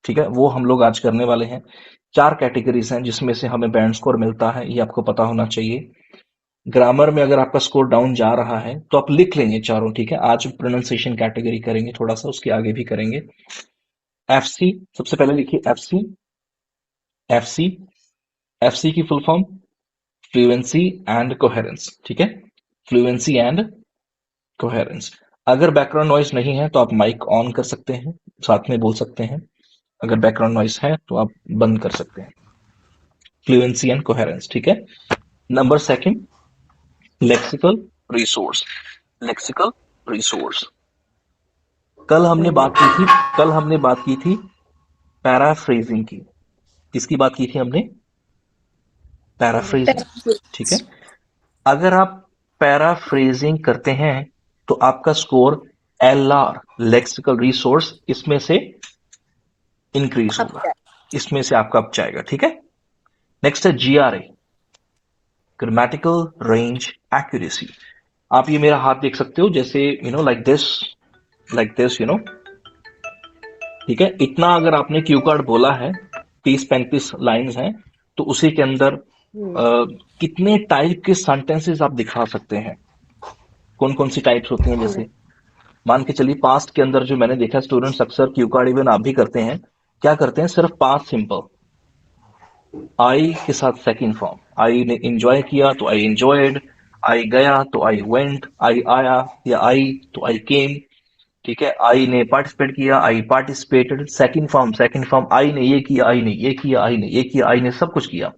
ठीक है, वो हम लोग आज करने वाले हैं। 4 कैटेगरीज हैं जिसमें से हमें बैंड स्कोर मिलता है, ये आपको पता होना चाहिए। ग्रामर में अगर आपका स्कोर डाउन जा रहा है तो आप लिख लेंगे चारों, ठीक है। आज प्रोनाउंसिएशन कैटेगरी करेंगे, थोड़ा सा उसके आगे भी करेंगे। एफसी, सबसे पहले लिखिए एफसी। एफसी, एफसी की full form fluency and coherence, ठीक है। Fluency and coherence. अगर बैकग्राउंड नॉइज नहीं है तो आप माइक ऑन कर सकते हैं, साथ में बोल सकते हैं। अगर बैकग्राउंड नॉइज है तो आप बंद कर सकते हैं। फ्लुएंसी एंड कोहेरेंस, ठीक है। Number second, lexical resource. Lexical resource, कल हमने बात की थी पैराफ्रेजिंग की। किसकी बात की थी हमने? पैराफ्रेजिंग, ठीक है। अगर आप पैराफ्रेजिंग करते हैं तो आपका स्कोर LR, लेक्सिकल रिसोर्स, इसमें से इंक्रीज होगा, इसमें से आपका अप जाएगा, ठीक है। नेक्स्ट है GRA, ग्रामेटिकल रेंज एक्यूरेसी। आप ये मेरा हाथ देख सकते हो, जैसे लाइक दिस, ठीक है। इतना अगर आपने क्यू कार्ड बोला है, 30-35 लाइंस हैं, तो उसी के अंदर कितने टाइप के सेंटेंसेस आप दिखा सकते हैं, कौन कौन सी टाइप्स होती हैं। जैसे मान के चलिए पास्ट के अंदर जो मैंने देखा स्टूडेंट्स अक्सर क्यू कार्ड, इवन आप भी करते हैं, क्या करते हैं, सिर्फ पास्ट सिंपल आई के साथ सेकंड फॉर्म, आई ने एंजॉय किया तो आई एंजॉयड, आई गया तो आई वेंट, आई आया या आई तो आई केम, ठीक है। आई ने पार्टिसिपेट किया, I participated, second form I ने ये किया, आई ने ये किया, आई ने ये किया, आई ने सब कुछ किया,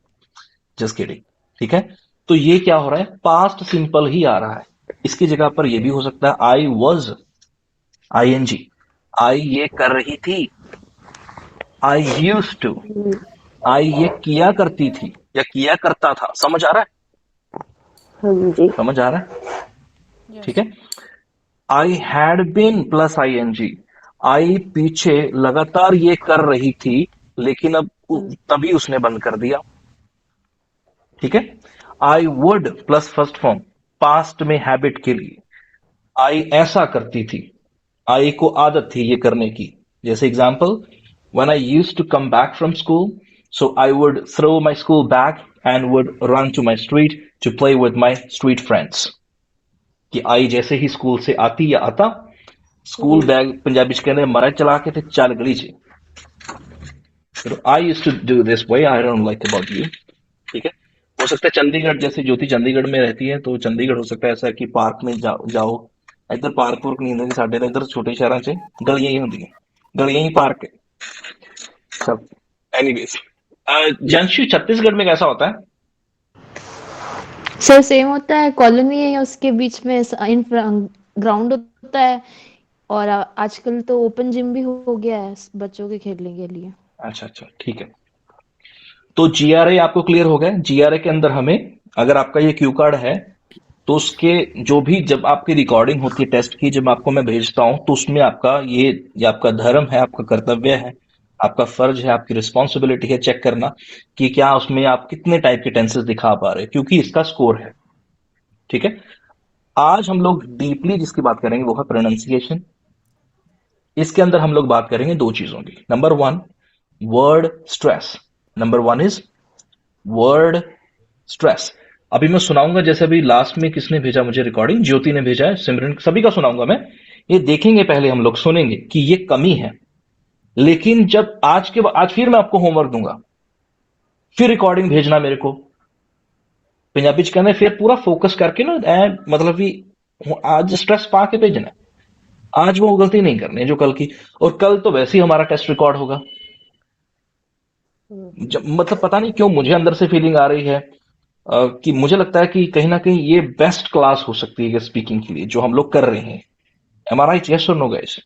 जस्ट किडिंग, ठीक है। तो ये क्या हो रहा है, पास्ट सिंपल ही आ रहा है। इसकी जगह पर ये भी हो सकता है आई वॉज, ING, आई ये कर रही थी, आई यूज टू, आई ये किया करती थी या किया करता था। समझ आ रहा है? हाँ जी। समझ आ रहा है, ठीक यस। है। I had been plus ING, I पीछे लगातार ये कर रही थी, लेकिन अब तभी उसने बंद कर दिया, ठीक है। I would plus first form, past में हैबिट के लिए, आई ऐसा करती थी, आई को आदत थी ये करने की। जैसे example, when I used to come back from school, so I would throw my school bag and would run to my street to play with my street friends। कि आई जैसे ही स्कूल से आती या आता, स्कूल बैग पंजाबी च कहते मरा चला के ते चल गली च। I used to do this way, I don't like about you, ठीक है। हो सकता है चंडीगढ़, जैसे ज्योति चंडीगढ़ में रहती है, तो चंडीगढ़ हो सकता है ऐसा कि पार्क में जाओ। इधर पार्क पुर्क नहीं होंगे, साढ़े इधर छोटे शहर च गलियां ही होंगी, गलियां ही पार्क है सब। एनीवेज, जंशु छत्तीसगढ़ में कैसा होता है? सर सेम होता है, कॉलोनी है, उसके बीच में ग्राउंड होता है, और आजकल तो ओपन जिम भी हो गया है बच्चों के खेलने के लिए। अच्छा अच्छा, ठीक है। तो GRA आपको क्लियर हो गया। GRA के अंदर हमें, अगर आपका ये क्यू कार्ड है, तो उसके जो भी, जब आपकी रिकॉर्डिंग होती है टेस्ट की, जब आपको मैं भेजता हूं, तो उसमें आपका ये आपका धर्म है, आपका कर्तव्य है, आपका फर्ज है, आपकी रिस्पॉन्सिबिलिटी है चेक करना कि क्या उसमें आप कितने टाइप के टेंसेस दिखा पा रहे हैं, क्योंकि इसका स्कोर है, ठीक है। आज हम लोग डीपली जिसकी बात करेंगे वो है प्रोनाउंसिएशन। इसके अंदर हम लोग बात करेंगे दो चीजों की। Number one, word stress. Number one is word stress. अभी मैं सुनाऊंगा, जैसे अभी लास्ट में किसने भेजा मुझे रिकॉर्डिंग, ज्योति ने भेजा है, सिमरन, सभी का सुनाऊंगा मैं। ये देखेंगे पहले हम लोग, सुनेंगे कि ये कमी है, लेकिन जब आज फिर मैं आपको होमवर्क दूंगा, फिर रिकॉर्डिंग भेजना मेरे को। पंजाबी च कहते फिर पूरा फोकस करके ना, मतलब कि आज स्ट्रेस पा के भेजना है, आज वो गलती नहीं करनी है जो कल की। और कल तो वैसे ही हमारा टेस्ट रिकॉर्ड होगा। मतलब पता नहीं क्यों मुझे अंदर से फीलिंग आ रही है कि मुझे लगता है कि कहीं ना कहीं ये बेस्ट क्लास हो सकती है स्पीकिंग के लिए जो हम लोग कर रहे हैं। एम आर आई, यस और no guys?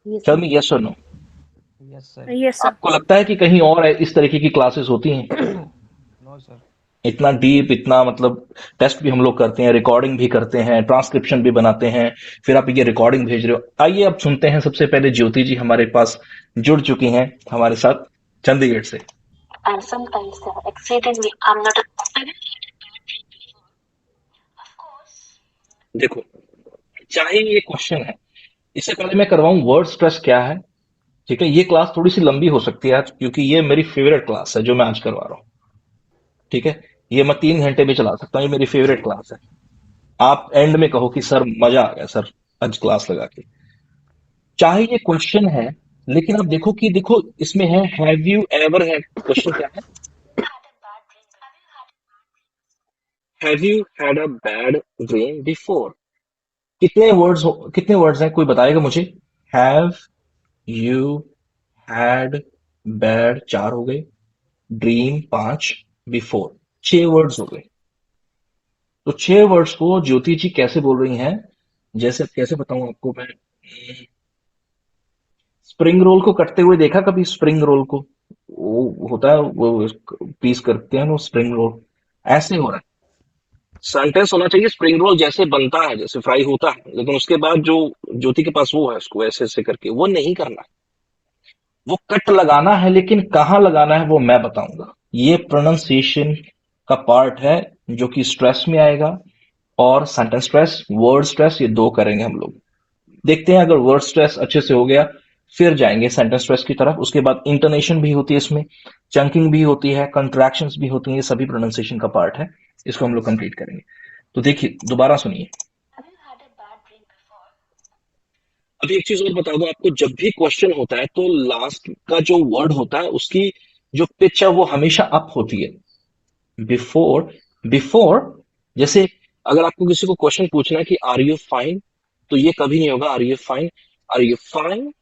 Tell me yes और no. Yes sir. Yes sir. आपको लगता है कि कहीं और इस तरीके की क्लासेस होती हैं? No sir. इतना डीप, इतना मतलब टेस्ट भी हम लोग करते हैं, रिकॉर्डिंग भी करते हैं, ट्रांसक्रिप्शन भी बनाते हैं, फिर आप ये रिकॉर्डिंग भेज रहे हो। आइए अब सुनते हैं। सबसे पहले ज्योति जी हमारे पास जुड़ चुकी हैं हमारे साथ चंडीगढ़ से। And sometimes they are exceedingly. I'm not a. Of course. देखो, चाहे ये क्वेश्चन है, इससे पहले मैं करवाऊं वर्ड स्ट्रेस क्या है, ठीक है, ये क्लास थोड़ी सी लंबी हो सकती है आज, क्योंकि ये मेरी फेवरेट क्लास है जो मैं आज करवा रहा हूँ। ठीक है, ये मैं 3 घंटे में चला सकता हूँ, ये मेरी फेवरेट क्लास है। आप एंड में कहो कि सर मजा आ गया सर आज क्लास लगा के। चाहे ये क्वेश्चन है, लेकिन आप देखो कि देखो इसमें है have you ever had, question क्या है, have you had a bad dream before. कितने वर्ड्स हैं, कोई बताएगा मुझे। हैव यू हैड, बैड 4 हो गए, ड्रीम 5, बिफोर 6 वर्ड्स हो गए। तो 6 वर्ड्स को ज्योति जी कैसे बोल रही हैं, जैसे कैसे बताऊं आपको मैं। स्प्रिंग रोल को कटते हुए देखा कभी, स्प्रिंग रोल को, वो होता है वो पीस करते हैं वो स्प्रिंग रोल, ऐसे हो रहा है। सेंटेंस होना चाहिए स्प्रिंग रोल जैसे बनता है, जैसे फ्राई होता है, लेकिन उसके बाद जो ज्योति के पास वो है, उसको ऐसे ऐसे करके वो नहीं करना है। वो कट लगाना है, लेकिन कहाँ लगाना है वो मैं बताऊंगा। ये प्रोनाउंसिएशन का पार्ट है जो कि स्ट्रेस में आएगा, और सेंटेंस स्ट्रेस, वर्ड स्ट्रेस, ये 2 करेंगे हम लोग। देखते हैं अगर वर्ड स्ट्रेस अच्छे से हो गया, फिर जाएंगे सेंटेंस स्ट्रेस की तरफ। उसके बाद इंटोनेशन भी होती है इसमें, चंकिंग भी होती है, कंट्रैक्शंस भी होती हैं, ये सभी प्रोनाउंसिएशन का पार्ट है। इसको हम लोग कंप्लीट करेंगे। तो देखिए दोबारा सुनिए। अभी एक चीज और बता दो आपको, जब भी क्वेश्चन होता है तो लास्ट का जो वर्ड होता है उसकी जो पिच है वो हमेशा अप होती है। बिफोर, बिफोर, जैसे अगर आपको किसी को क्वेश्चन पूछना है कि आर यू फाइन, तो ये कभी नहीं होगा are you fine, are you fine.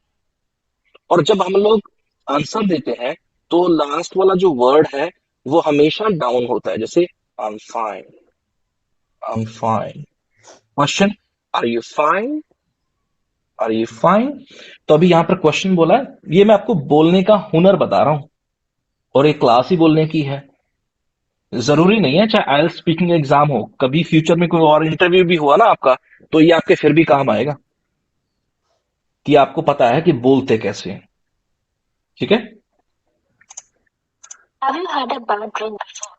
और जब हम लोग आंसर देते हैं तो लास्ट वाला जो वर्ड है वो हमेशा डाउन होता है, जैसे I am fine, I am fine. Question, are you fine, are you fine. तो अभी यहां पर क्वेश्चन बोला है, ये मैं आपको बोलने का हुनर बता रहा हूं, और एक क्लास ही बोलने की है। जरूरी नहीं है चाहे आइएलटीएस स्पीकिंग एग्जाम हो, कभी फ्यूचर में कोई और इंटरव्यू भी हुआ ना आपका, तो ये आपके फिर भी काम आएगा कि आपको पता है कि बोलते कैसे हैं। ठीक है, Have you had a bad dream before?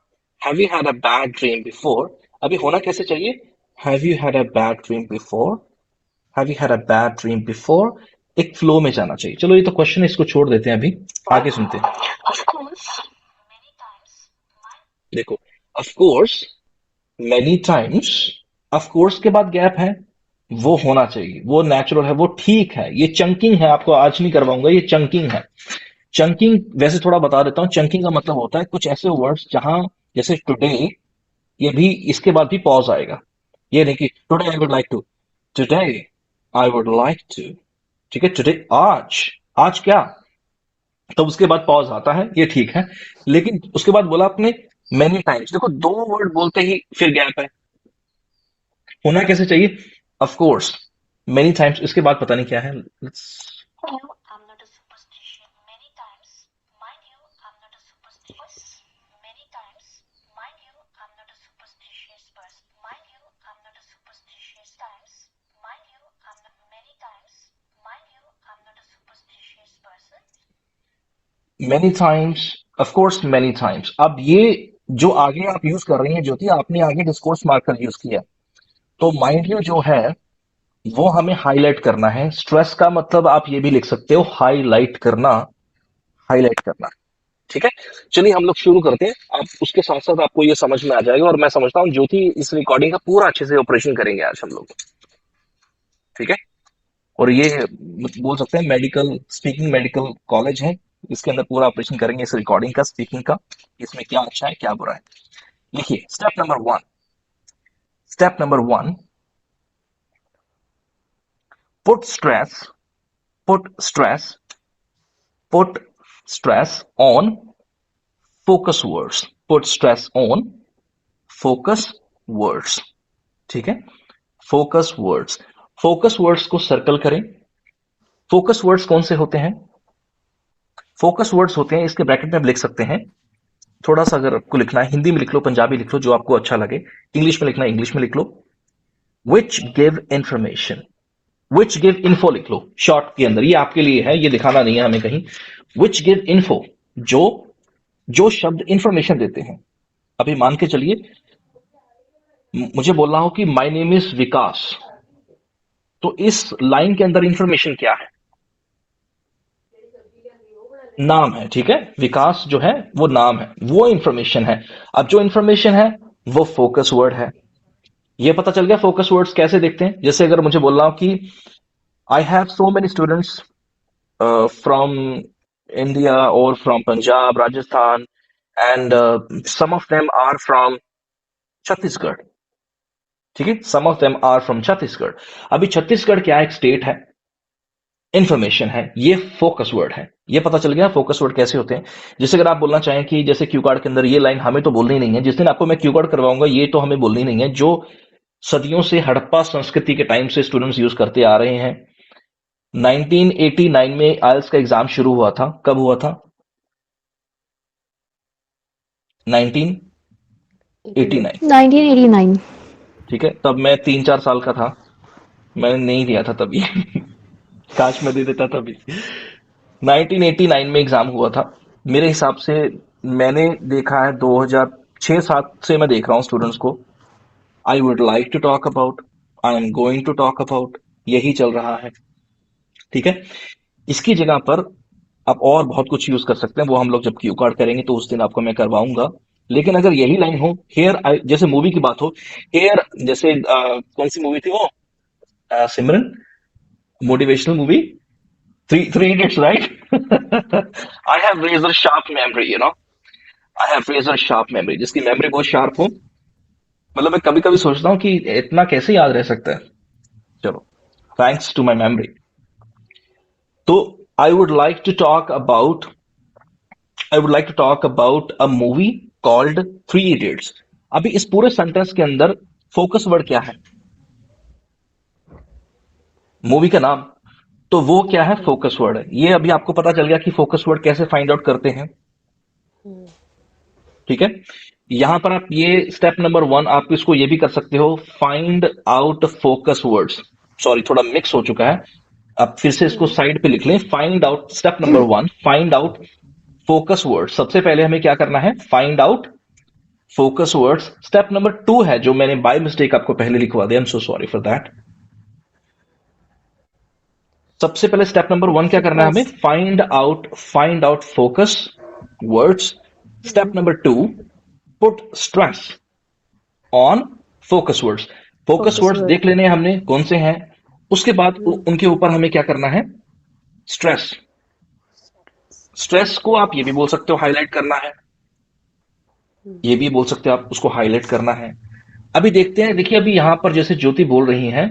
Have you had a bad dream before, अभी होना कैसे चाहिए, have you had a bad dream before, have you had a bad dream before. एक फ्लो में जाना चाहिए। चलो ये तो क्वेश्चन है, इसको छोड़ देते हैं, अभी आगे सुनते हैं। Of course, many times. देखो, of course, many times, of course के बाद गैप है, वो होना चाहिए, वो नेचुरल है, वो ठीक है। ये चंकिंग है, आपको आज नहीं करवाऊंगा, ये चंकिंग है। चंकिंग वैसे थोड़ा बता देता हूँ, चंकिंग का मतलब होता है कुछ ऐसे वर्ड्स जहां, जैसे टुडे, ये भी इसके बाद भी पॉज आएगा। ये नहीं कि today I would like to, today I would like to. ठीक है, टुडे, आज, आज क्या, तब उसके बाद पॉज आता है, ये ठीक है। लेकिन उसके बाद बोला आपने मेनी टाइम्स, देखो 2 वर्ड बोलते ही फिर गैप है। होना कैसे चाहिए, ऑफ कोर्स, मेनी टाइम्स, इसके बाद पता नहीं क्या है। You, I'm not a superstition. Many times, mind you, I'm not a superstitious. Many times, mind you, I'm not a superstitious person. Mind you, I'm not a superstitious times. Mind you, I'm not many times. Mind you, I'm not a superstitious person. Many times, of course many times. अब ये जो आगे आप use कर रही हैं ज्योति, आपने आगे डिस्कोर्स मार्कर यूज किया, तो माइंड यू जो है वो हमें हाईलाइट करना है। स्ट्रेस का मतलब आप ये भी लिख सकते हो, हाईलाइट करना, हाईलाइट करना। ठीक है, चलिए हम लोग शुरू करते हैं। आप उसके साथ साथ आपको ये समझ में आ जाएगा, और मैं समझता हूँ ज्योति इस रिकॉर्डिंग का पूरा अच्छे से ऑपरेशन करेंगे आज हम लोग। ठीक है, और ये बोल सकते हैं मेडिकल स्पीकिंग, मेडिकल कॉलेज है, इसके अंदर पूरा ऑपरेशन करेंगे इस रिकॉर्डिंग का, स्पीकिंग का, इसमें क्या अच्छा है क्या बुरा है। लिखिए step number 1, step number 1, put stress, put stress, put stress on focus words, put stress on focus words. ठीक है, फोकस वर्ड्स, फोकस वर्ड्स को सर्कल करें। फोकस वर्ड्स कौन से होते हैं, फोकस वर्ड्स होते हैं, इसके ब्रैकेट में आप लिख सकते हैं। थोड़ा सा अगर आपको लिखना है, हिंदी में लिख लो, पंजाबी लिख लो, जो आपको अच्छा लगे। इंग्लिश में लिखना है इंग्लिश में लिख लो। Which give information, which give info लिख लो शॉर्ट के अंदर, ये आपके लिए है, ये दिखाना नहीं है हमें कहीं। विच गिव इन्फो, जो जो शब्द इंफॉर्मेशन देते हैं। अभी मान के चलिए मुझे बोलना हो कि माय नेम इज विकास, तो इस लाइन के अंदर इंफॉर्मेशन क्या है, नाम है, ठीक है। विकास जो है वो नाम है, वो इंफॉर्मेशन है। अब जो इंफॉर्मेशन है वो फोकस वर्ड है। ये पता चल गया फोकस वर्ड्स कैसे देखते हैं। जैसे अगर मुझे बोल रहा हूं कि I have so many students from India और from Punjab, Rajasthan, and some of them are from Chhattisgarh, ठीक है। Some of them are from Chhattisgarh. अभी छत्तीसगढ़ क्या है? एक स्टेट है, इंफॉर्मेशन है, ये फोकस वर्ड है। ये पता चल गया फोकस वर्ड कैसे होते हैं। जैसे अगर आप बोलना चाहें कि जैसे क्यू कार्ड के अंदर ये लाइन हमें तो बोलनी नहीं है, जिस दिन आपको मैं क्यू कार्ड करवाऊंगा ये तो हमें बोलनी नहीं है, जो सदियों से हड़प्पा संस्कृति के टाइम से स्टूडेंट्स यूज करते आ रहे हैं। 1989 में आइल्स का एग्जाम शुरू हुआ था। कब हुआ था? 1989, 1989। ठीक है। तब मैं 3-4 साल का था, मैंने नहीं दिया था तभी। काश मैं दे देता तभी। 1989 में एग्जाम हुआ था। मेरे हिसाब से मैंने देखा है 2006-7 से मैं देख रहा हूँ स्टूडेंट्स को। I would like to talk about, I am going to talk about, यही चल रहा है, ठीक है। इसकी जगह पर आप और बहुत कुछ यूज कर सकते हैं, वो हम लोग जब क्यू कार्ड करेंगे तो उस दिन आपको मैं करवाऊंगा। लेकिन अगर यही लाइन हो, हेयर, जैसे मूवी की बात हो, हेयर, जैसे कौन सी मूवी थी वो, Simran, motivational movie, three idiots, right? I have razor sharp memory, you know, I have razor sharp memory. जिसकी मेमोरी बहुत शार्प हो, मतलब मैं कभी कभी सोचता हूँ कि इतना कैसे याद रह सकता है। चलो, थैंक्स टू माई मेमोरी। तो I would like to talk about, I would like to talk about a movie called three idiots. अभी इस पूरे सेंटेंस के अंदर फोकस वर्ड क्या है? मूवी का नाम। तो वो क्या है? फोकस वर्ड है। ये अभी आपको पता चल गया कि फोकस वर्ड कैसे फाइंड आउट करते हैं, ठीक है। यहां पर आप ये स्टेप नंबर 1 आप इसको ये भी कर सकते हो, find out focus words. Sorry, थोड़ा मिक्स हो चुका है। अब फिर से इसको साइड पे लिख लें। Find out, step number 1, find out focus words. सबसे पहले हमें क्या करना है? Find out focus words. Step number 2 है जो मैंने बाय मिस्टेक आपको पहले लिखवा दिया, I am so sorry for that. सबसे पहले स्टेप नंबर 1 क्या करना है हमें? Find out focus words. Step number 2, put stress on focus words. Focus focus words word. देख लेने हैं हमने कौन से हैं। उसके बाद उनके ऊपर हमें क्या करना है? स्ट्रेस। स्ट्रेस को आप ये भी बोल सकते हो हाईलाइट करना है, ये भी बोल सकते हो आप उसको हाईलाइट करना है। अभी देखते हैं, देखिए अभी यहां पर जैसे ज्योति बोल रही हैं,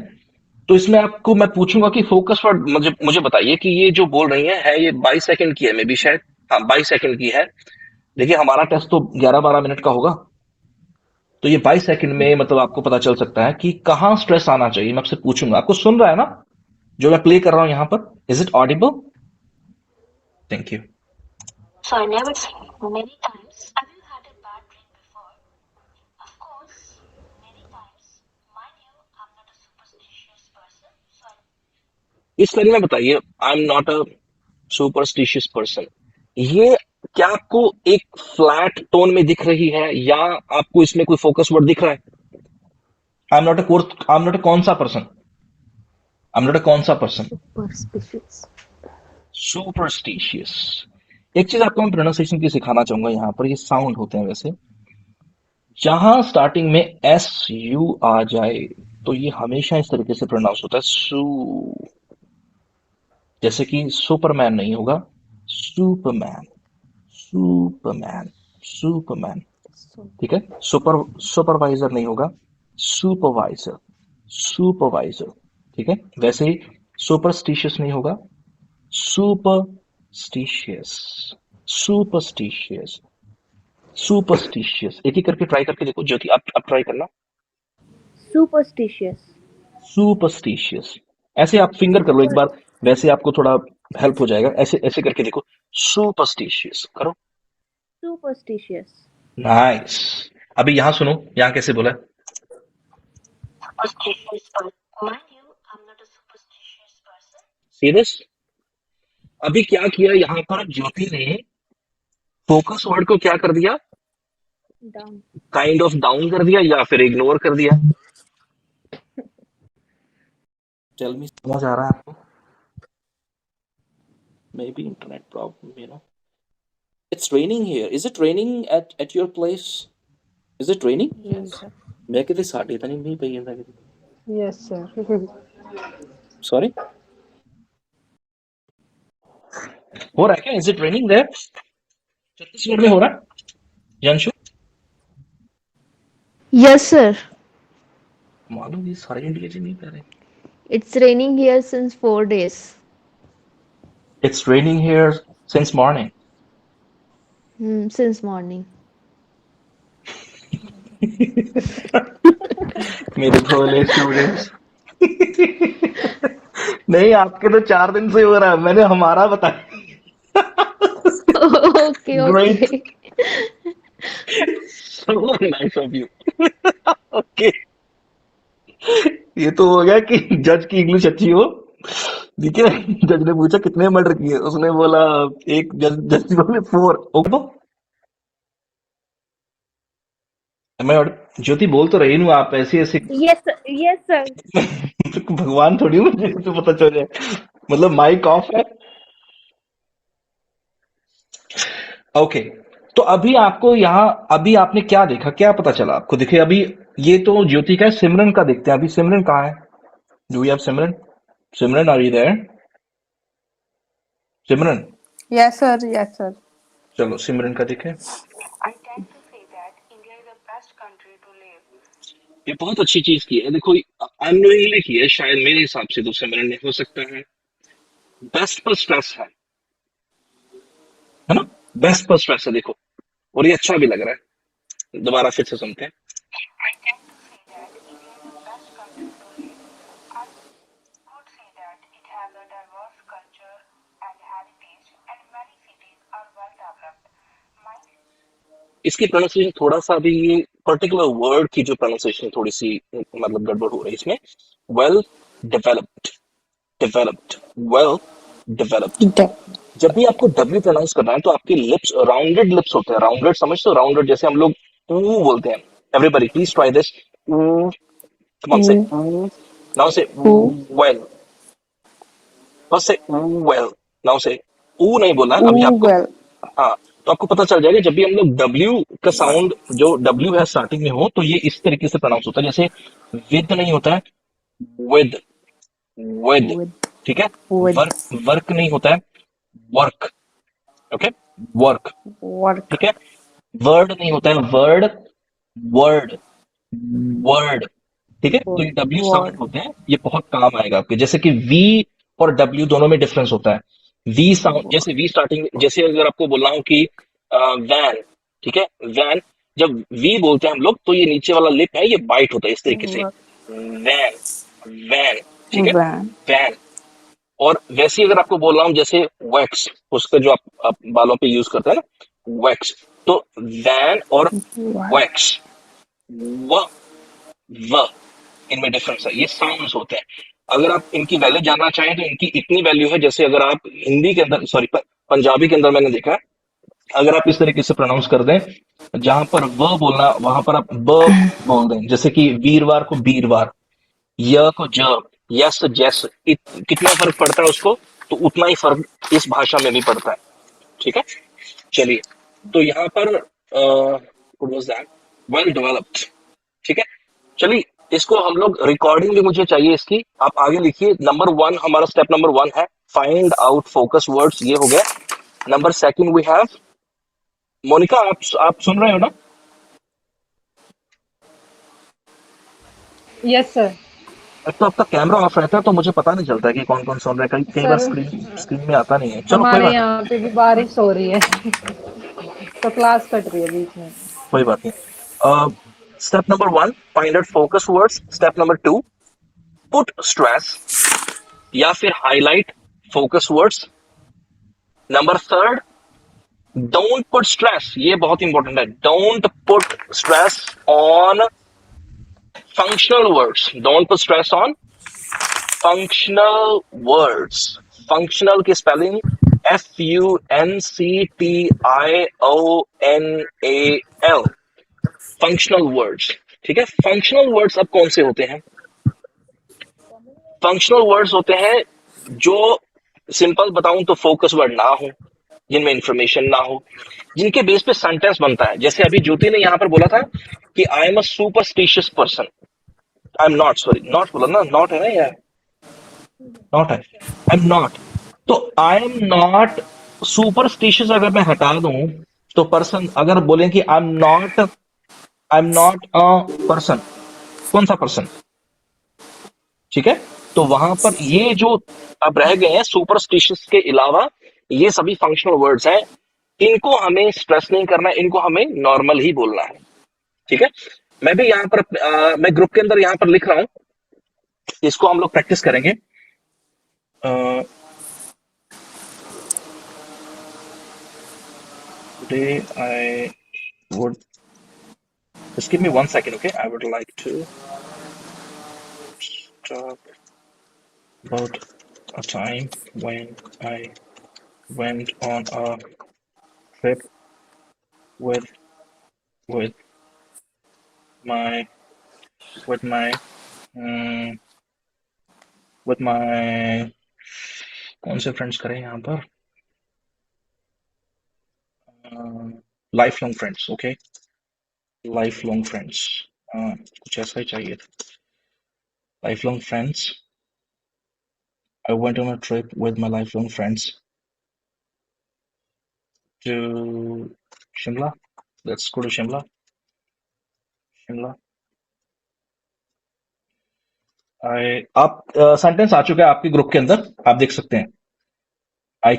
तो इसमें आपको मैं पूछूंगा कि फोकस वर्ड मुझे मुझे बताइए कि ये जो बोल रही है ये 22 सेकंड की है, मे बी शायद, हाँ 22 सेकंड की है। देखिए हमारा टेस्ट तो 11-12 मिनट का होगा, तो ये 22 सेकंड में मतलब आपको पता चल सकता है कि कहाँ स्ट्रेस आना चाहिए। मैं आपसे पूछूंगा। आपको सुन रहा है ना जो मैं प्ले कर रहा हूं यहां पर? Is it Audible? Thank you. So I never many times. Have you had a bad dream before? Of course, many times. Mind you, I'm not a superstitious person, so I इस line में बताइए, आई am not a superstitious person. ये क्या आपको एक flat tone में दिख रही है या आपको इसमें कोई फोकस वर्ड दिख रहा है? आई am not a course, I am not a कौन सा person, I am not a कौन सा पर्सन? सुपरस्टिशियस। सुपरस्टिशियस। एक चीज आपको मैं प्रोनाउंसिएशन की सिखाना चाहूंगा, यहां पर ये साउंड होते हैं वैसे, जहां स्टार्टिंग में एस यू आ जाए तो ये हमेशा इस तरीके से प्रोनाउंस होता है, सू। जैसे कि सुपरमैन नहीं होगा, सुपरमैन, सुपरमैन, सुपरमैन, ठीक है। सुपरवाइजर नहीं होगा, सुपरवाइजर, सुपरवाइजर, ठीक है। वैसे ही सुपरस्टिशियस नहीं होगा, सुपरस्टिशियस, सुपरस्टिशियस, सुपरस्टिशियस। एक ही करके ट्राई करके देखो ज्योति, आप ट्राई करना। सुपरस्टिशियस। सुपरस्टिशियस। ऐसे आप फिंगर कर लो एक बार, वैसे आपको थोड़ा हेल्प हो जाएगा। ऐसे ऐसे करके देखो, सुपरस्टिशियस करो। सुपरस्टिशियस। नाइस। अभी यहां सुनो, यहां कैसे बोला है? superstitious person. Mind you, I'm not a superstitious person. Serious. अभी क्या किया यहां पर ज्योति ने? फोकस वर्ड को क्या कर दिया? डाउन। काइंड ऑफ डाउन कर दिया या फिर इग्नोर कर दिया? टेल मी, समझ आ रहा है आपको? May be internet problem, you know. It's raining here. Is it raining at your place? Is it raining? Yes, sir. मैं कितने साड़ी था नहीं भी पई था Yes, sir. सॉरी हो रहा है क्या? Is it raining there? Chhattisgarh में हो रहा है यांशु? Yes, sir. मालूम ये सारे इंडिकेटर नहीं कर रहे. It's raining here since 4 days. It's raining here since morning. Since morning. मेरे भोले स्टूडेंट्स. नहीं आपके तो 4 दिन से हो रहा है. मैंने हमारा बताया. Okay, Great. okay. So nice of you. Okay. ये तो हो गया कि जज की इंग्लिश अच्छी हो. ठीक है. जज ने पूछा कितने मर्डर किए, उसने बोला एक. जज ने बोले 4. ओके. मैं ज्योति बोल तो रही हूँ, आप ऐसी ऐसी. Yes, sir. Yes, sir. भगवान थोड़ी हूँ मुझे तो पता चल जाए. मतलब माइक ऑफ है. ओके. तो अभी आपको यहाँ अभी आपने क्या देखा, क्या पता चला आपको? देखिए अभी ये तो ज्योति का है. सिमरन का देखते हैं. अभी सिमरन कहाँ है? Do we have Simran? Simran are you there? Simran Yes, sir. Yes, sir. चलो सिमरन का देखें. I tend to say that India is the best country to live. ये बहुत अच्छी चीज की है. देखो अननोइंगली की है शायद, मेरे हिसाब से तो सिमरन ने. हो सकता है बेस्ट पर स्ट्रेस है ना? बेस्ट पर स्ट्रेस है देखो, और ये अच्छा भी लग रहा है. दोबारा फिर से सुनते हैं. I tend to say that India is the best country to live. I would say that it has a diverse culture and heritage, and many cities are well developed. My इसकी प्रोनाउंसिएशन थोड़ा सा अभी ये particular word की जो pronunciation थोड़ी सी मतलब गड़बड़ हो रही है इसमें. Well developed, developed, well developed. De- जब भी आपको डब्ल्यू प्रोनाउंस करना है तो आपके लिप्स राउंडेड लिप्स होते हैं. राउंडेड समझते हो? राउंडेड जैसे हम लोग ऊ बोलते हैं. Everybody please try this. Come on से. Ooh. नाउ से Ooh. वेल. फर्स्ट से वेल. नाउ से ऊ नहीं बोलना है अभी Ooh, आपको. well. हाँ, तो आपको पता चल जाएगा जब भी हम लोग डब्ल्यू का साउंड जो डब्ल्यू है स्टार्टिंग में हो तो ये इस तरीके से प्रोनाउंस होता है. जैसे विद नहीं होता है, विद. विद. With. ठीक है. With. वर्क वर्क नहीं होता है, वर्क. ओके. वर्क. Work. ठीक है. वर्ड नहीं होता है, वर्ड. वर्ड. वर्ड. ठीक है. तो ये डब्ल्यू साउंड Word. होते हैं, ये बहुत काम आएगा आपके. जैसे कि वी और डब्ल्यू दोनों में डिफरेंस होता है. वी साउंड जैसे वी स्टार्टिंग, जैसे अगर आपको बोलना हो कि वैन. ठीक है. वैन. जब वी बोलते हैं हम लोग तो ये नीचे वाला लिप है ये बाइट होता है इस तरीके से. वैन. वैन. ठीक है. Van. वैन. और वैसे ही अगर आपको बोल रहा हूँ जैसे वैक्स, उसका जो आप बालों पे यूज करते हैं ना, वैक्स. तो वैन और What? वैक्स, व इनमें डिफरेंस है. ये साउंड्स होते हैं. अगर आप इनकी वैल्यू जानना चाहें तो इनकी इतनी वैल्यू है. जैसे अगर आप हिंदी के अंदर, सॉरी पंजाबी के अंदर मैंने देखा है, अगर आप इस तरीके से प्रोनाउंस कर दें, जहां पर व बोलना वहां पर आप ब बोल दें. जैसे कि वीरवार को बीरवार, य को ज, यस जैस. कितना फर्क पड़ता है उसको? तो उतना ही फर्क इस भाषा में भी पड़ता है. ठीक है. चलिए, तो यहाँ पर वेल डेवलप्ड. ठीक है. चलिए, इसको हम लोग रिकॉर्डिंग भी मुझे चाहिए इसकी. आप आगे लिखिए. नंबर 1 हमारा स्टेप नंबर 1 है फाइंड आउट फोकस वर्ड्स. ये हो गया. Number 2 we have Monica. आप सुन रहे हो ना? Yes, sir. अब तो आपका कैमरा ऑफ रहता है तो मुझे पता नहीं चलता है कि कौन कौन सुन रहा है. कई कई बार सर स्क्रीन में आता नहीं है. चलो कोई हमारे बात यहाँ पे भी बारिश हो रही है तो क्लास कट रही है बीच में. कोई बात नहीं. Step number 1 find out focus words. Step number 2 put stress या फिर highlight focus words. Number 3 don't put stress. ये बहुत इंपॉर्टेंट है. Don't put stress on functional words. Don't put stress on functional words. Functional की spelling FUNCTIONAL. Functional words. ठीक है. Functional words अब कौन से होते हैं? फंक्शनल वर्ड्स होते हैं जो सिंपल बताऊं तो फोकस वर्ड ना हो. जिनमें इंफॉर्मेशन ना हो, जिनके बेस पे सेंटेंस बनता है। जैसे अभी ज्योति ने यहाँ पर बोला था कि I am a superstitious person, I am not, sorry not बोला ना, नॉट है ना यार, नॉट है, आई एम नॉट। तो आई एम नॉट सुपरस्टिशियस अगर मैं हटा दूं तो पर्सन, अगर बोलें कि आई एम नॉट अ पर्सन, कौन सा पर्सन, ठीक है। तो वहां पर ये जो अब रह गए हैं सुपरस्टिशियस के अलावा, ये सभी फंक्शनल वर्ड्स हैं, इनको हमें स्ट्रेस नहीं करना है, इनको हमें नॉर्मल ही बोलना है, ठीक है। मैं भी यहाँ पर मैं ग्रुप के अंदर यहाँ पर लिख रहा हूं, इसको हम लोग प्रैक्टिस करेंगे। Today I would, just give me 1 second, okay? I would like to talk about a time when I went on a trip with with my with my um, with my कौन से friends करें यहाँ पर, life long friends, okay, life long friends, कुछ ऐसा ही चाहिए था, life long friends. I went on a trip with my lifelong friends to Shimla. Let's go to Shimla. Shimla. आप सेंटेंस आ चुका है आपके ग्रुप के अंदर, आप देख सकते हैं। I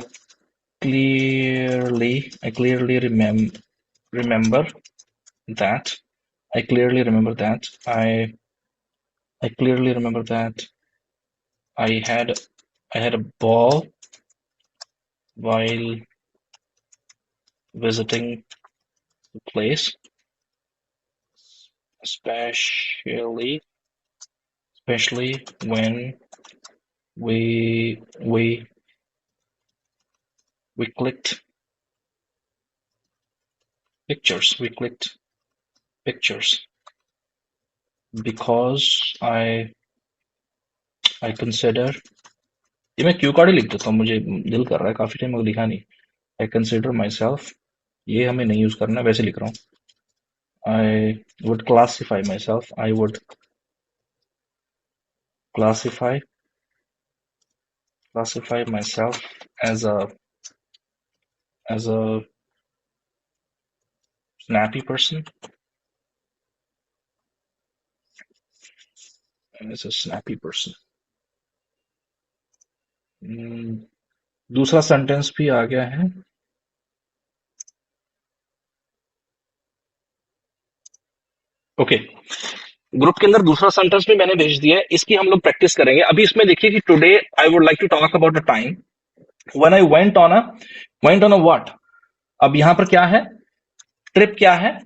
clearly remember that. I clearly remember that. I clearly remember that I had a ball while visiting the place, especially when we clicked pictures. We clicked pictures because I consider, ये मैं Q card ही लिख देता हूँ, मुझे दिल कर रहा है, काफी टाइम लिखा नहीं। I consider myself, ये हमें नहीं यूज करना, वैसे लिख रहा हूँ। I would classify myself. I would classify myself as a snappy person. As a snappy person. दूसरा सेंटेंस भी आ गया है। ओके, ग्रुप के अंदर दूसरा सेंटेंस भी मैंने भेज दिया है, इसकी हम लोग प्रैक्टिस करेंगे। अभी इसमें देखिए कि today I would like to talk about a time when I went on a what. अब यहां पर क्या है, ट्रिप क्या है,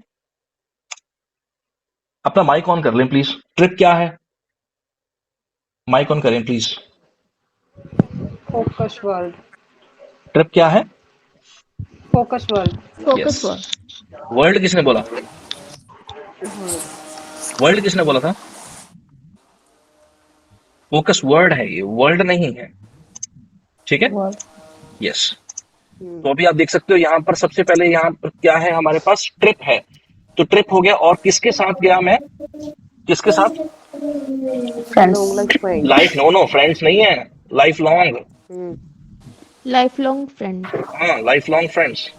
अपना माइक ऑन कर लें प्लीज। ट्रिप क्या है, माइक ऑन करें प्लीज। Focus world. ट्रिप क्या है, Focus world. Focus Yes. World किसने बोला, वर्ल्ड किसने बोला था, फोकस वर्ड है, ये वर्ल्ड नहीं है, ठीक है। Word. यस, तो अभी आप देख सकते हो यहाँ पर सबसे पहले यहाँ पर क्या है, हमारे पास ट्रिप है, तो ट्रिप हो गया, और किसके साथ गया मैं, किसके साथ, Friends. Long like friends. Life, no friends नहीं है, lifelong, life long friend. हाँ लाइफ लॉन्ग फ्रेंड्स,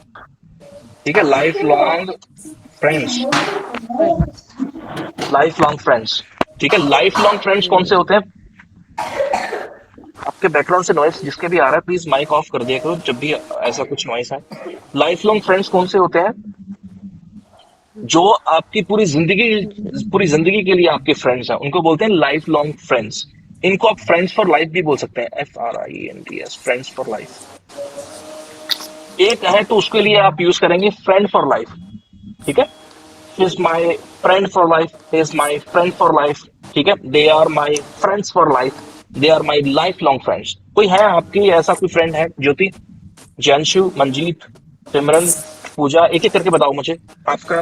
ठीक है, lifelong friends, lifelong friends, ठीक है। लाइफ लॉन्ग फ्रेंड्स कौन से होते हैं, आपके बैकग्राउंड से नॉइस जिसके भी आ रहा है प्लीज माइक ऑफ कर दिया करो जब भी ऐसा कुछ नॉइस है। लाइफ लॉन्ग फ्रेंड्स कौन से होते हैं, जो आपकी पूरी जिंदगी के लिए आपके फ्रेंड्स हैं, उनको बोलते हैं लाइफ लॉन्ग फ्रेंड्स। इनको आप फ्रेंड्स फॉर लाइफ भी बोल सकते हैं, FRIENDS, फ्रेंड्स फॉर लाइफ। एक है तो उसके लिए आप यूज करेंगे फ्रेंड फॉर लाइफ, ठीक है। He is my friend for life, he is my friend for life, ठीक है। They are my friends for life, they are my lifelong friends। कोई है आपकी ऐसा कोई फ्रेंड है, ज्योति, जैंशु, मंजीत, सिमरन, पूजा, एक एक करके बताओ मुझे आपका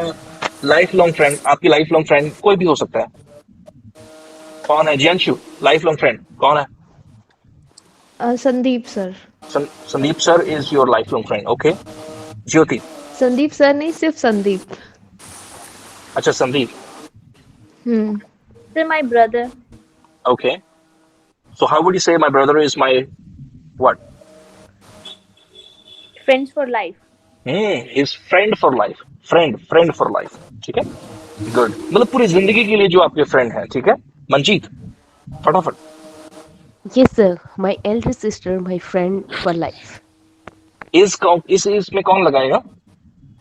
लाइफ लॉन्ग फ्रेंड, आपकी लाइफ लॉन्ग फ्रेंड कोई भी हो सकता है, कौन है। जैंशु लाइफ लॉन्ग फ्रेंड कौन है, Sandeep sir. Sandeep sir is your life long friend, okay. Jyoti, Sandeep sir नहीं, सिर्फ संदीप। अच्छा Sandeep, Sir, my brother. okay. So how would you say my brother is my what? Friends for life. His friend for life. Friend for life. ठीक है, good. मतलब पूरी जिंदगी के लिए जो आपके फ्रेंड है, ठीक है। मंजीत, फटाफट। Yes, sir. My elder sister, my friend for life. इस में कौन लगाएगा?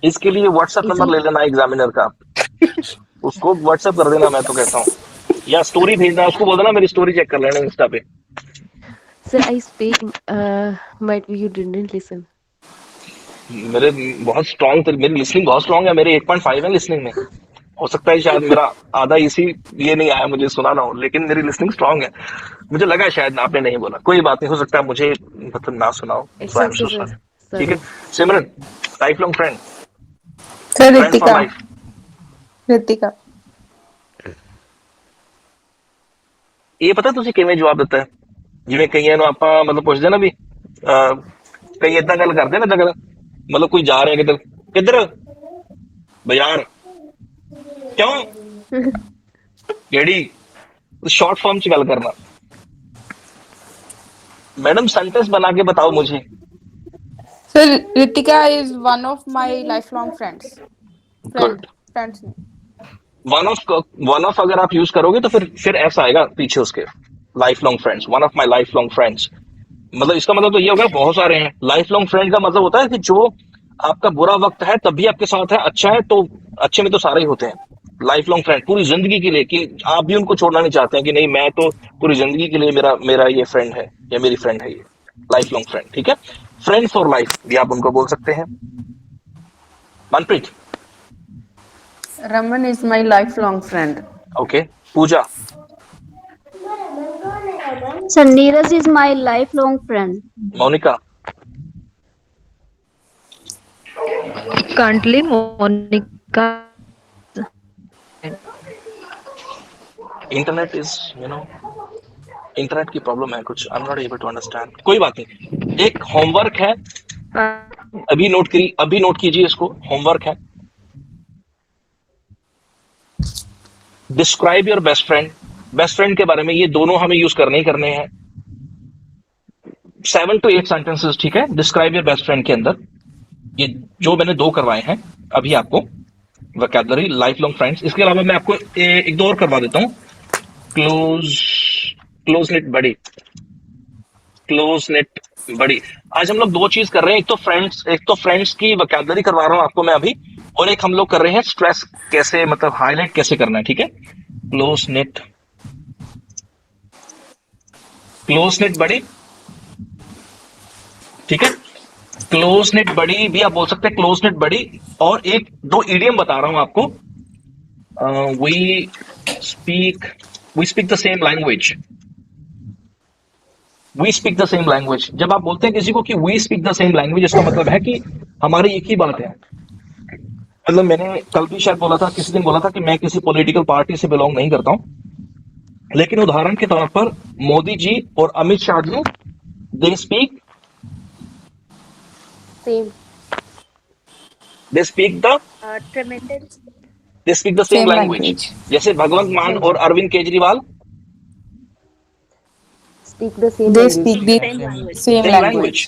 इसके लिए व्हाट्सएप नंबर ले लेना एग्जामिनर का, उसको व्हाट्सएप कर देना, मैं तो कहता हूँ, या स्टोरी भेजना, उसको बोल देना मेरी स्टोरी चेक कर लेना इंस्टा पे। Sir, I speak. Might be you didn't listen. मेरे बहुत स्ट्रॉन्ग, मेरी लिसनिंग बहुत स्ट्रॉन्ग है, मेरे 1.5 है लिसनिंग में। हो सकता है शायद मेरा आधा इसी ये नहीं आया, मुझे सुना ना हो, लेकिन मेरी लिसनिंग स्ट्रॉन्ग है। मुझे लगा शायद आपने नहीं बोला, कोई बात नहीं, हो सकता है मुझे मतलब ना सुनाओ। So I'm so sorry. ठीक है। Simran, life long friend, sir friend for life. Ritika. ਇਹ ਪਤਾ ਤੁਸੀਂ ਕਿਵੇਂ ਜਵਾਬ ਦਿੱਤਾ ਹੈ? ਜਿਵੇਂ ਕਈਆਂ ਨੂੰ ਆਪਾਂ ਮਤਲਬ ਪੁੱਛਦੇ ਨਾ ਵੀ ਕਈ ਏਦਾਂ ਗੱਲ ਕਰਦੇ ਨਾ, ਏਦਾਂ ਗੱਲ, ਮਤਲਬ ਕੋਈ ਜਾ ਰਿਹਾ ਕਿੱਧਰ ਕਿੱਧਰ ਬਾਜ਼ਾਰ, ਕਿਉਂ ਕਿਹੜੀ, शॉर्ट फॉर्म च गल करना। मैडम सेंटेंस बना के बताओ मुझे। So Ritika is one of my lifelong friends. Good. Friends. One of अगर आप यूज करोगे तो फिर ऐसा आएगा पीछे उसके, life long friends, one of my life long friends. मतलब इसका मतलब तो ये होगा बहुत सारे हैं। लाइफ लॉन्ग फ्रेंड का मतलब होता है कि जो आपका बुरा वक्त है तब भी आपके साथ है, अच्छा है तो अच्छे में तो सारे ही होते हैं। लाइफ लॉन्ग फ्रेंड पूरी जिंदगी के लिए, कि आप भी उनको छोड़ना नहीं चाहते हैं कि नहीं मैं तो पूरी जिंदगी के लिए मेरा ये फ्रेंड है या मेरी फ्रेंड है, ये लाइफ लॉन्ग फ्रेंड। ठीक है, फ्रेंड फॉर लाइफ भी आप उनको बोल सकते हैं। Manpreet. Raman is my lifelong friend. Okay. Pooja. Sir, Neeraj is my lifelong friend. Monica. Currently, Monica. Internet is internet की प्रॉब्लम है कुछ, I am not able to understand. कोई बात नहीं, एक होमवर्क है, अभी नोट कीजिए इसको, होमवर्क है। Describe your best friend. Best friend के बारे में ये दोनों हमें यूज करने ही करने हैं, 7 to 8 सेंटेंसेस। ठीक है, डिस्क्राइब योर बेस्ट फ्रेंड के अंदर ये जो मैंने 2 करवाए हैं अभी आपको, वोकैबुलरी, लाइफ लॉन्ग फ्रेंड्स। इसके अलावा मैं आपको एक दो और करवा देता हूं, क्लोज नेट बड़ी, क्लोज नेट बड़ी। आज हम लोग 2 चीज कर रहे हैं, एक तो फ्रेंड्स की वोकैबुलरी करवा रहा हूं आपको मैं अभी, और एक हम लोग कर रहे हैं स्ट्रेस कैसे, मतलब हाईलाइट कैसे करना है। ठीक है, क्लोज नेट बड़ी। ठीक है, क्लोज नेट बड़ी भी आप बोल सकते हैं, क्लोज नेट बड़ी। और एक 2 इडियम बता रहा हूं आपको, we speak the same language. We speak the same language, जब आप बोलते हैं किसी को कि we speak the same language, इसका मतलब है कि हमारी एक ही बात है। मतलब मैंने कल भी शायद बोला था, किसी दिन बोला था कि मैं किसी पॉलिटिकल पार्टी से बिलोंग नहीं करता हूं, लेकिन उदाहरण के तौर पर मोदी जी और Amit Shah ji, they speak the same language. जैसे भगवंत मान और Arvind Kejriwal They speak the same language.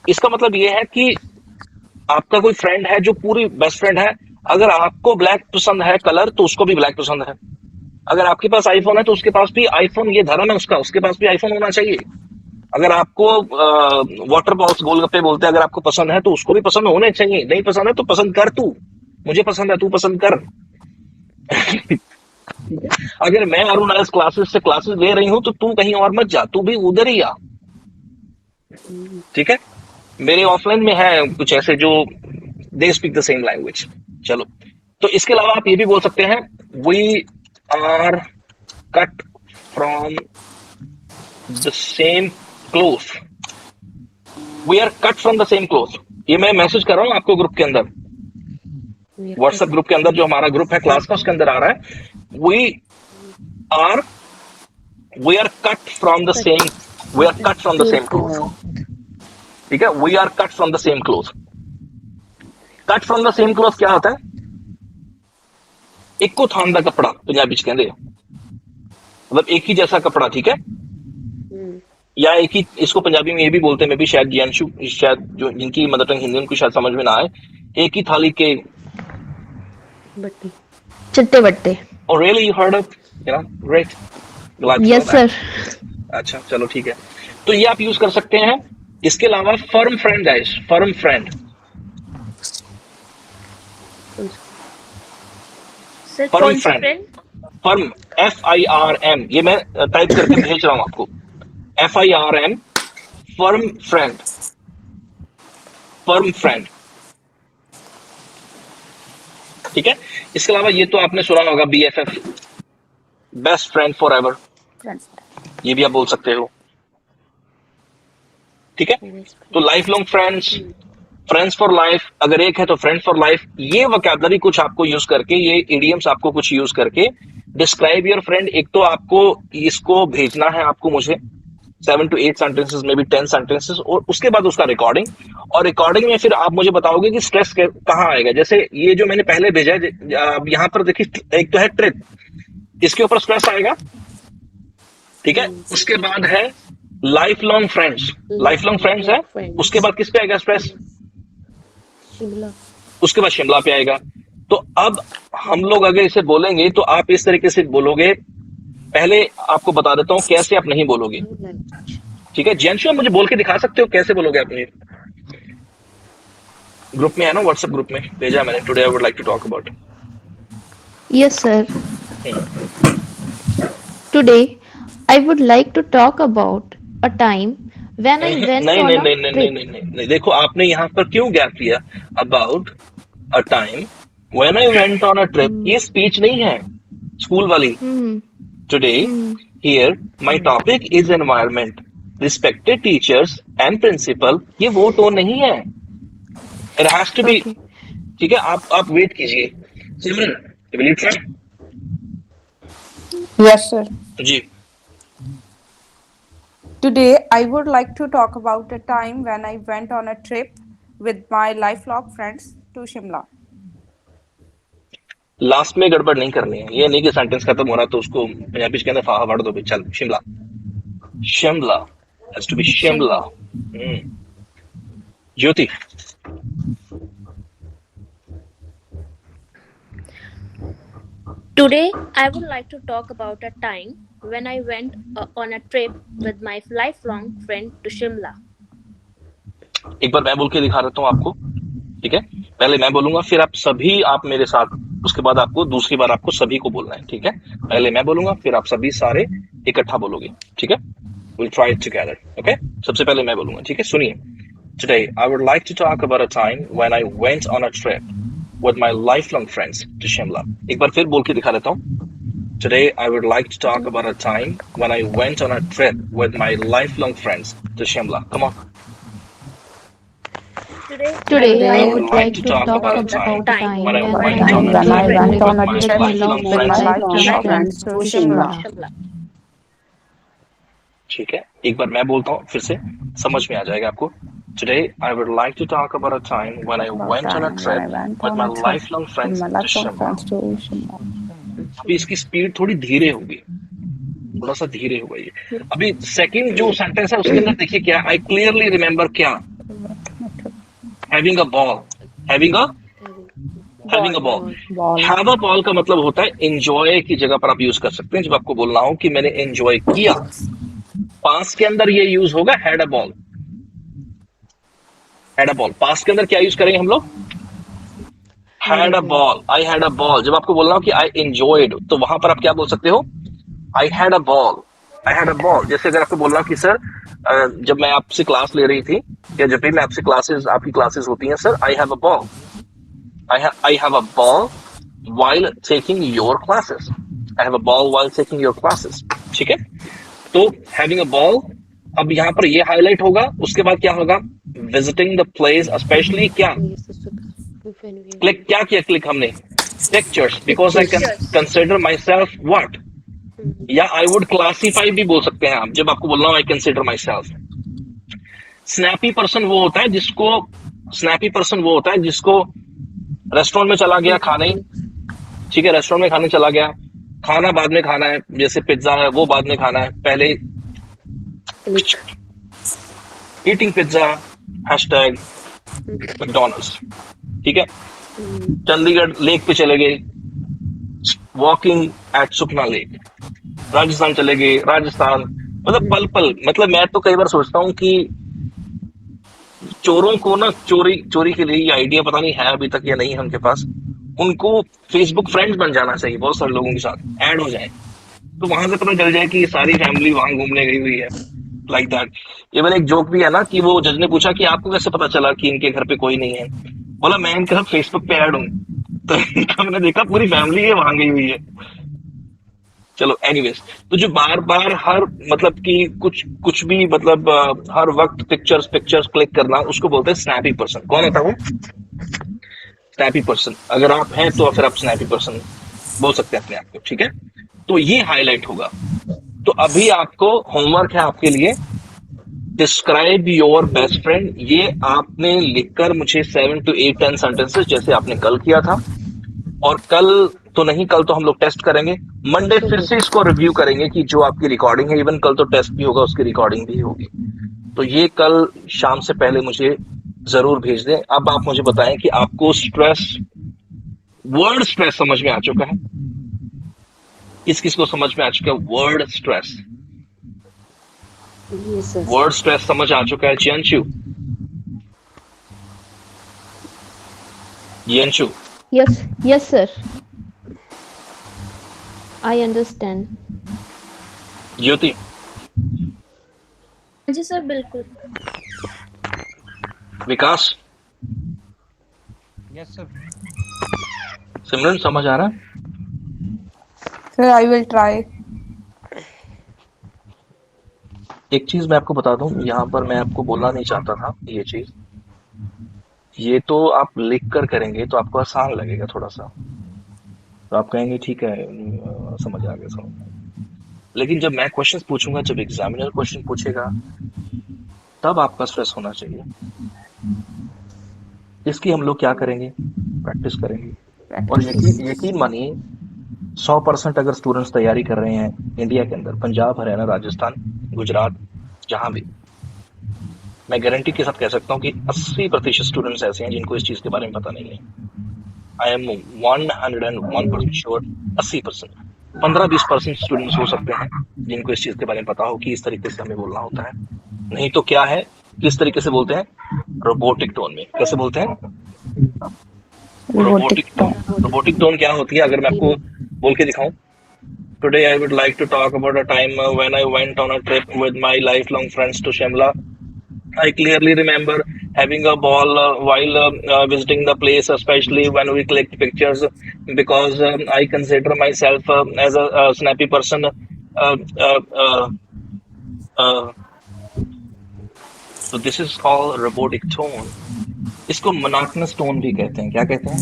इसका मतलब ये है कि आपका कोई फ्रेंड है जो पूरी बेस्ट फ्रेंड है, अगर आपको ब्लैक पसंद है कलर तो उसको भी ब्लैक पसंद है। अगर आपके पास आईफोन है तो उसके पास भी आईफोन, ये धर्म है उसका, उसके पास भी आईफोन होना चाहिए। अगर आपको वाटर बॉल्स, गोलगप्पे बोलते हैं, अगर आपको पसंद है तो उसको भी पसंद होने चाहिए। नहीं पसंद है तो पसंद कर, तू मुझे पसंद है तू पसंद कर। अगर मैं अरुण क्लासेस से क्लासेस ले रही हूं तो तू कहीं और मत जा, तू भी उधर ही आ। ठीक है, मेरे ऑफलाइन में है कुछ ऐसे जो दे स्पीक द सेम लैंग्वेज। चलो, तो इसके अलावा आप ये भी बोल सकते हैं, we are cut from the same cloth. We are cut from the same cloth. ये मैं मैसेज कर रहा हूं आपको ग्रुप के अंदर, व्हाट्सएप ग्रुप के अंदर, जो हमारा ग्रुप है क्लास का, उसके अंदर आ रहा है, we are cut from the same cloth. ठीक है, we are cut from the same cloth. Cut from the same cloth क्या होता है? इक्को थान दा कपड़ा पंजाबी च कहंदे आ, मतलब एक ही जैसा कपड़ा, ठीक है, या एक ही, इसको पंजाबी में ये भी बोलते हैं, मैं भी शायद जियांशु, शायद जो जिनकी मदर टंग हिंदी उनको शायद समझ में ना आए, एक ही थाली के बट्टी। चट्टे बट्टे। Oh really, you heard of, you know, great. Glad to know yes that. Sir. अच्छा चलो ठीक है, तो ये आप यूज कर सकते हैं। इसके अलावा firm friend guys, firm friend, sir firm कौन सा फ्रेंड, फ्रेंड? फर्म FIRM, ये मैं टाइप करके भेज रहा हूं आपको, FIRM, firm friend, firm friend, ठीक है। इसके अलावा ये तो आपने सुना होगा BFF, best friend for ever, ये भी आप बोल सकते हो, ठीक है। तो life long friends, friends for life, अगर एक है तो फ्रेंड फॉर लाइफ, ये वोकैबुलरी कुछ आपको यूज करके, ये इडियम्स आपको कुछ यूज करके डिस्क्राइब योर फ्रेंड। एक तो आपको इसको भेजना है आपको मुझे 7 to 8 sentences, may be 10 sentences, और उसके बाद उसका रिकॉर्डिंग, और रिकॉर्डिंग में फिर आप मुझे बताओगे कि स्ट्रेस कहाँ आएगा। जैसे ये जो मैंने पहले भेजा है, यहाँ पर देखिए, एक तो है ट्रिप, इसके ऊपर स्ट्रेस आएगा, ठीक है। उसके बाद है lifelong friends, lifelong friends है, उसके बाद किस पे आएगा स्ट्रेस? शिमला। उसके बाद शिमला पे आएगा। तो अब हम लोग अगर इसे बोलेंगे तो आप इस तरीके से बोलोगे। पहले आपको बता देता हूं कैसे आप नहीं बोलोगे, ठीक है। जेंशु, आप मुझे बोल के दिखा सकते हो कैसे बोलोगे अपने ग्रुप में, है ना, व्हाट्सएप ग्रुप में भेजा मैंने, today I would like to talk about. Yes sir. Today I would like to talk about a time when I went नहीं ऑन नहीं अ नहीं नहीं नहीं नहीं नहीं, देखो आपने यहाँ पर क्यों गैप लिया? About a time when I went on a trip, ये स्पीच नहीं है स्कूल वाली। Today here my topic is environment, respected teachers and principal, ये वो टोन नहीं है, इट हैज टू बी, ठीक है। आप वेट कीजिए। Simran, will you try? Yes, sir. जी। Today, I would like to talk about a time when I went on a trip with my lifelong friends to Shimla. Last में गड़बड़ नहीं करनी है, ये नहीं कि सेंटेंस खत्म हो रहा तो उसको पंजाबी के अंदर फाहा वड़ दो भी, चल Shimla, Shimla has to be Shimla. Jyoti, Today, I would like to talk about a time when I went on a trip with my lifelong friend to Shimla. एक बार मैं बोल के दिखा देता हूँ आपको, ठीक है। पहले मैं बोलूंगा, फिर आप सभी आप मेरे साथ, उसके बाद आपको दूसरी बार आपको सभी को बोलना है, ठीक है। पहले मैं बोलूंगा, फिर आप सभी सारे इकट्ठा बोलोगे, ठीक है। We'll try it together, okay? सबसे पहले मैं बोलूंगा, ठीक है। सुनिए। Today, I would like to talk about a time when I went on a trip with my lifelong friends to Shimla. एक बार फिर बोल के दिखा देता हूँ। Today, I would like to talk about a time when I went on a trip with my lifelong friends to Shimla. Come on. Today I would like to talk about a time when I went on a trip with my lifelong friends to Shimla. ठीक है, एक बार मैं बोलता हूँ, फिर से समझ में आ जाएगा आपको। Today, I would like to talk about a time when I went on a trip with my lifelong friends to Shimla. अभी इसकी स्पीड थोड़ी धीरे होगी, थोड़ा सा धीरे होगा ये। अभी सेकंड जो सेंटेंस है उसके अंदर देखिए क्या, आई क्लियरली रिमेम्बर क्या, having a ball, having a ball. Have a ball का मतलब होता है एंजॉय की जगह पर आप यूज कर सकते हैं जब आपको बोलना हो कि मैंने एंजॉय किया। पास्ट के अंदर ये यूज होगा had a ball, had a ball. Past के अंदर क्या यूज करेंगे हम लोग? Had a ball, I had a ball. जब आपको बोलना हो कि आई एंजॉयड, तो वहां पर आप क्या बोल सकते हो? आई had a ball, I had a ball. जैसे अगर आपको बोलना हो कि सर जब मैं आपसे क्लास ले रही थी, या जब भी मैं आपसे क्लासेस, आपकी क्लासेस होती हैं, sir I have a ball, I have a ball while taking your classes, I have a ball while taking your classes, ठीक है। तो having a ball, अब यहाँ पर ये हाईलाइट होगा। उसके बाद क्या होगा? visiting the place, especially क्या क्लिक, क्या किया क्लिक हमने? pictures, because I can consider myself what, या I would classify भी बोल सकते हैं आप, जब आपको बोलना हो I consider myself। Snappy person वो होता है जिसको रेस्टोरेंट में चला गया खाने, ठीक है, रेस्टोरेंट में खाने चला गया, खाना बाद में खाना है, जैसे पिज्जा है वो बाद में खाना है, पहले ईटिंग पिज्जा हैशटैग मैकडॉनल्ड्स, ठीक है। चंडीगढ़ लेक पे चले गए, वॉकिंग एट सुखना लेक। राजस्थान चले गए, राजस्थान, मतलब पल पल, मतलब मैं तो कई बार सोचता हूँ कि चोरों को ना चोरी के लिए ये आइडिया पता नहीं है अभी तक या नहीं है उनके पास, उनको फेसबुक फ्रेंड्स बन जाना चाहिए, बहुत सारे लोगों के साथ ऐड हो जाए, तो वहां से पता चल जाए कि सारी फैमिली वहां घूमने गई हुई है, लाइक दैट। इवन एक जोक भी है ना कि वो जज ने पूछा कि आपको कैसे पता चला कि इनके घर पे कोई नहीं है, बोला मैं इनके साथ फेसबुक पे ऐड हूँ, तो मैंने देखा पूरी फैमिली है वहां गई हुई है। चलो एनीवेज, तो जो बार बार हर मतलब कि कुछ भी मतलब हर वक्त पिक्चर्स क्लिक करना, उसको बोलते हैं स्नैपी पर्सन। कौन होता है वो? Snappy person. अगर आप हैं तो फिर आप स्नैपी पर्सन बोल सकते हैं अपने आप को, ठीक है। तो ये हाईलाइट होगा। तो अभी आपको होमवर्क है आपके लिए, डिस्क्राइब योर बेस्ट फ्रेंड। ये आपने लिखकर मुझे 7 to 8 10 सेंटेंसेस, जैसे आपने कल किया था, और कल तो नहीं, कल तो हम लोग टेस्ट करेंगे, मंडे फिर से इसको रिव्यू करेंगे कि जो आपकी रिकॉर्डिंग है, इवन कल तो टेस्ट भी होगा, उसकी रिकॉर्डिंग भी होगी। तो ये कल शाम से पहले मुझे जरूर भेज दें। अब आप मुझे बताएं कि आपको वर्ड स्ट्रेस समझ में आ चुका है? किस किस को समझ में आ चुका है word stress? Yes, sir. Word stress समझ आ चुका है? Yanshu, Yes, sir. I understand. Jyoti, जी सर बिल्कुल। Vikas, yes sir. सिमरन समझ आ रहा है? Sir, I will try. एक चीज मैं आपको बता दूं, यहाँ पर मैं आपको बोलना नहीं चाहता था ये चीज, ये तो आप लिख कर करेंगे तो आपको आसान लगेगा थोड़ा सा, तो आप कहेंगे ठीक है समझ आ गया समझ। लेकिन जब मैं क्वेश्चंस पूछूंगा, जब एग्जामिनर क्वेश्चन पूछेगा, तब आपका स्ट्रेस होना चाहिए। इसकी हम लोग क्या करेंगे? प्रैक्टिस करेंगे। और यकीन मानिए 100% अगर स्टूडेंट्स तैयारी कर रहे हैं इंडिया के अंदर, पंजाब, हरियाणा, राजस्थान, गुजरात, जहां भी, मैं गारंटी के साथ कह सकता हूं कि 80% स्टूडेंट्स ऐसे हैं जिनको इस चीज के बारे में पता नहीं है। आई एम 101% श्योर 80%, 15-20% स्टूडेंट्स हो सकते हैं जिनको इस चीज के बारे में पता हो कि इस तरीके से हमें बोलना होता है। नहीं तो क्या है, किस तरीके से बोलते हैं? रोबोटिक टोन में। कैसे बोलते हैं? Robotic tone. रोबोटिक टोन क्या होती है, अगर मैं आपको बोल के दिखाऊं? Today I would like to talk about a time when I went on a trip with my lifelong friends to Shimla. I clearly remember having a ball while visiting the place, especially when we clicked pictures, because I consider myself as a snappy person. So this is called robotic tone. इसको monotonous tone भी कहते हैं। क्या कहते हैं?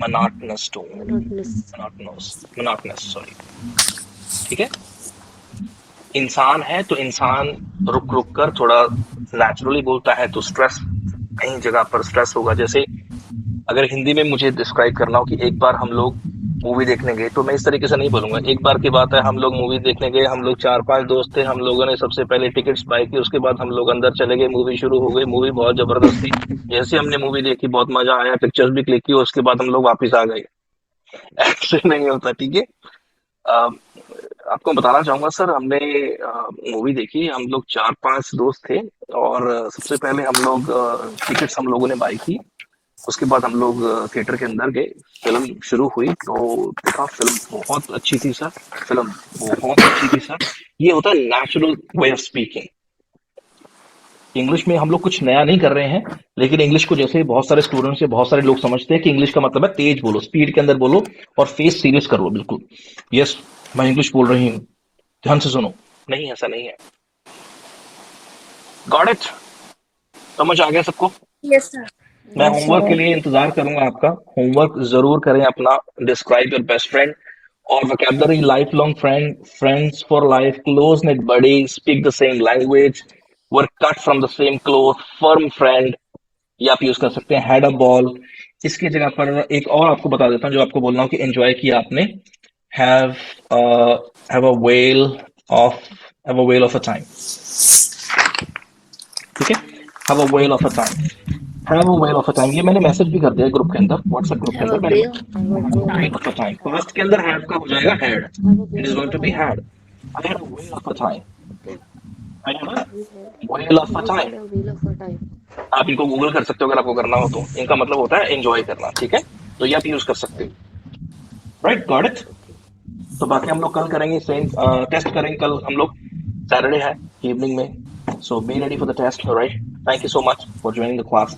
monotonous tone. monotonous, sorry. ठीक है। इंसान है तो इंसान रुक रुक कर थोड़ा नेचुरली बोलता है, तो स्ट्रेस कहीं जगह पर स्ट्रेस होगा। जैसे अगर हिंदी में मुझे डिस्क्राइब करना हो कि एक बार हम लोग मूवी देखने गए, तो मैं इस तरीके से नहीं बोलूंगा। एक बार की बात है, हम लोग मूवी देखने गए, हम लोग 4-5 दोस्त थे, हम लोगों ने सबसे पहले टिकट्स बाय की, उसके बाद हम लोग अंदर चले गए, मूवी शुरू हो गई, मूवी बहुत जबरदस्त थी। जैसे हमने मूवी देखी, बहुत मजा आया, पिक्चर्स भी क्लिक की, उसके बाद हम लोग वापिस आ गए। ऐसे नहीं होता, ठीक है। आपको बताना चाहूंगा सर, हमने मूवी देखी, हम लोग 4-5 दोस्त थे, और सबसे पहले हम लोग टिकट्स हम लोगों ने बाय की, उसके बाद हम लोग थिएटर के अंदर गए, फिल्म शुरू हुई, तो देखा फिल्म बहुत अच्छी थी सर, फिल्म बहुत अच्छी थी सर। ये होता है natural way of speaking. English में हम लोग कुछ नया नहीं कर रहे हैं, लेकिन इंग्लिश को जैसे बहुत सारे स्टूडेंट्स या बहुत सारे लोग समझते हैं कि इंग्लिश का मतलब है तेज बोलो, स्पीड के अंदर बोलो, और फेस सीरियस कर लो बिल्कुल। यस, मैं इंग्लिश बोल रही हूँ, ध्यान से सुनो। नहीं, ऐसा नहीं है। Got it? समझ आ गया सबको? Yes sir. मैं होमवर्क के लिए इंतजार करूंगा आपका। होमवर्क जरूर करें अपना, डिस्क्राइब योर बेस्ट फ्रेंड, और vocabulary life long friend, friends for life, close knit buddy, speak the same language, were cut from the same cloth, firm friend, या आप यूज कर सकते हैं हैड अ बॉल। इसकी जगह पर एक और आपको बता देता हूँ जो आपको बोलना हो कि एंजॉय किया आपने, have a whale of a time. ठीक है, have a whale of a time, have a whale of a time. ये मैंने मैसेज भी कर दिया ग्रुप के अंदर, व्हाट्सएप ग्रुप के Have a अंदर whale, मैंने whale of a time. Past के अंदर हैव का हो जाएगा had, it is going to be had. I had a whale of a time, I had a whale of a You time. had a whale of a time. आप इनको Google कर सकते हो अगर आपको करना हो तो। इनका मतलब होता है एंजॉय करना। ठीक है, तो ये आप यूज कर सकते हो। Right, got it. तो बाकी हम लोग कल करेंगे, सेम टेस्ट करेंगे कल हम लोग, सैटरडे है इवनिंग में। So be ready for the test. Right, thank you so much for joining the class.